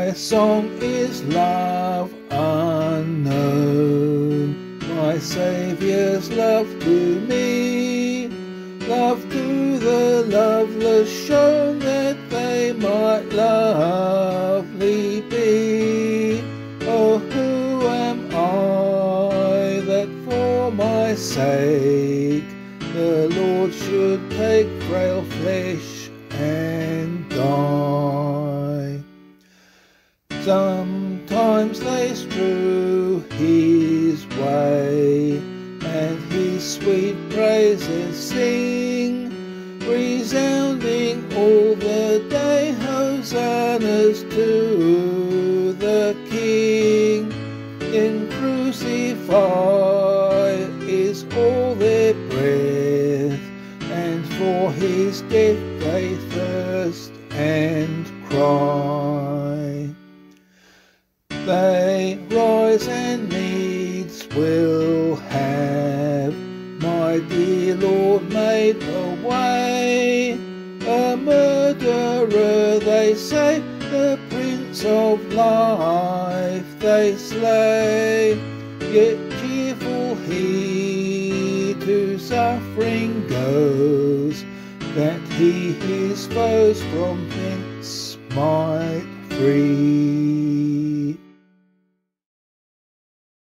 My song is love unknown, my Saviour's love to me, love to the loveless shown that they might lovely be. Oh, who am I that for my sake the Lord should take frail flesh and die? Sometimes they strew his way, and his sweet praises sing, resounding all the day, hosannas to the King. In crucify is all their breath, and for his death they thirst and cry. They rise and needs will have my dear Lord made a way. A murderer they say, the Prince of Life they slay, yet cheerful he to suffering goes, that he his foes from hence might free.